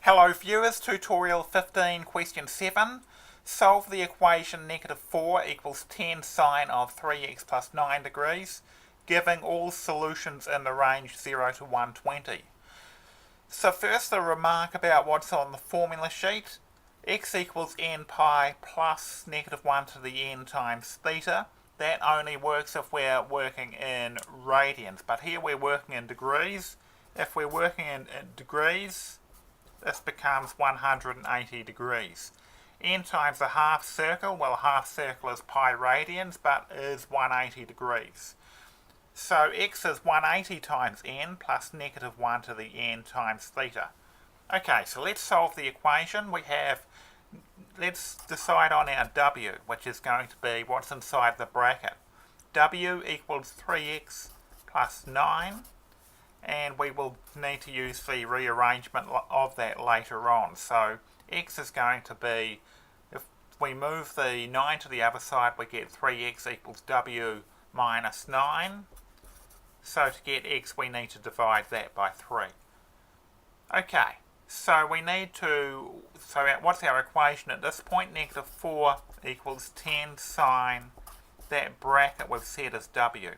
Hello viewers, tutorial 15 question 7. Solve the equation negative 4 equals 10 sine of 3x plus 9 degrees, giving all solutions in the range 0 to 120. So first a remark about what's on the formula sheet. X equals n pi plus negative 1 to the n times theta. That only works if we're working in radians, but here we're working in degrees. If we're working in degrees, this becomes 180 degrees. N times a half circle, well, a half circle is pi radians, but is 180 degrees. So x is 180 times n plus negative 1 to the n times theta. Okay, so let's solve the equation. Let's decide on our w, which is going to be what's inside the bracket. W equals 3x plus 9. And we will need to use the rearrangement of that later on. So x is going to be, if we move the 9 to the other side, we get 3x equals w minus 9. So to get x, we need to divide that by 3. Okay, so what's our equation at this point? Negative 4 equals 10 sine, that bracket we've set as w.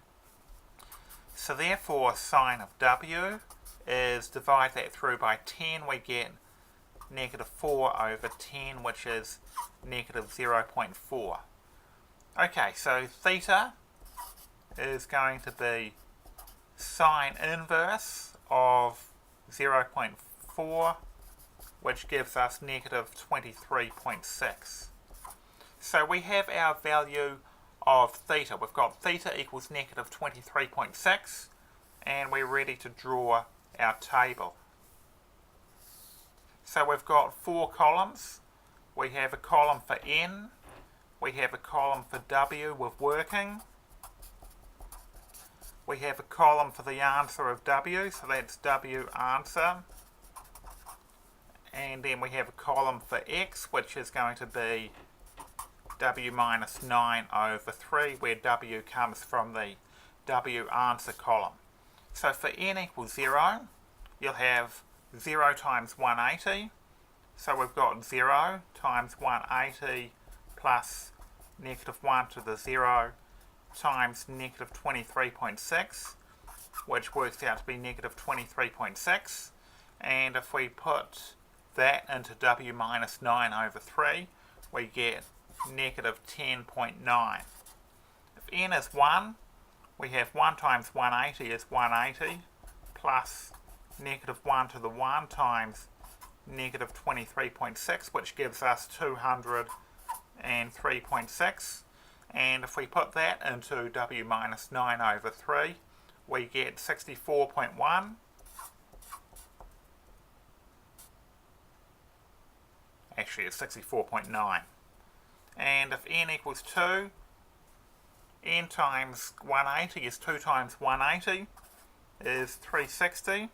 So therefore sine of w is, divide that through by 10, we get negative 4 over 10, which is negative 0.4. Okay, so theta is going to be sine inverse of 0.4, which gives us negative 23.6. So we have our value of theta. We've got theta equals negative 23.6, and we're ready to draw our table. So we've got 4 columns. We have a column for n, we have a column for w with working, we have a column for the answer of w, so that's w answer, and then we have a column for x, which is going to be w minus 9 over 3, where w comes from the w answer column. So for n equals 0, you'll have 0 times 180. So we've got 0 times 180 plus negative 1 to the 0 times negative 23.6, which works out to be negative 23.6. And if we put that into w minus 9 over 3, we get negative 10.9. If n is 1, we have 1 times 180 is 180 plus negative 1 to the 1 times negative 23.6, which gives us 203.6. And if we put that into w minus 9 over 3, we get 64.1. Actually, it's 64.9. And if n equals 2, n times 180 is 2 times 180 is 360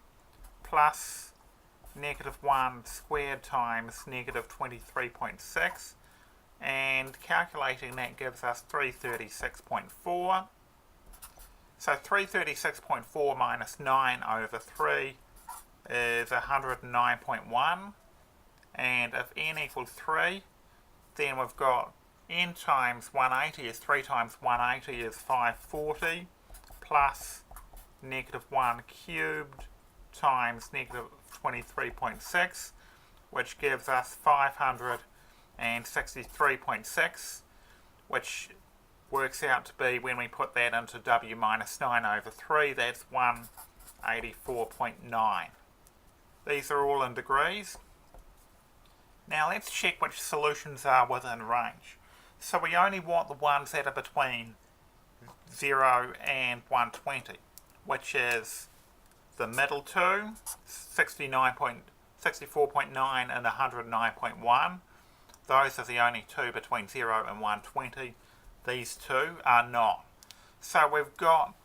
plus negative 1 squared times negative 23.6, and calculating that gives us 336.4. So 336.4 minus 9 over 3 is 109.1, and if n equals 3, then we've got n times 180 is 3 times 180 is 540 plus negative 1 cubed times negative 23.6, which gives us 563.6, which works out to be, when we put that into w minus 9 over 3, that's 184.9. These are all in degrees. Now let's check which solutions are within range. So we only want the ones that are between 0 and 120, which is the middle two, 64.9 and 109.1. Those are the only two between 0 and 120. These two are not. So we've got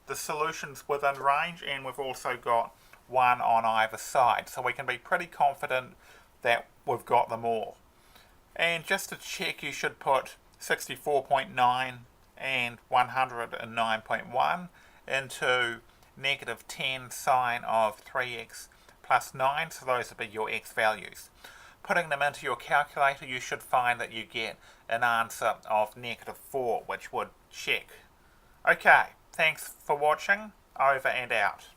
the solutions within range, and we've also got one on either side. So we can be pretty confident that we've got them all. And just to check, you should put 64.9 and 109.1 into negative 10 sine of 3x plus 9, so those would be your x values. Putting them into your calculator, you should find that you get an answer of -4, which would check. Okay, thanks for watching. Over and out.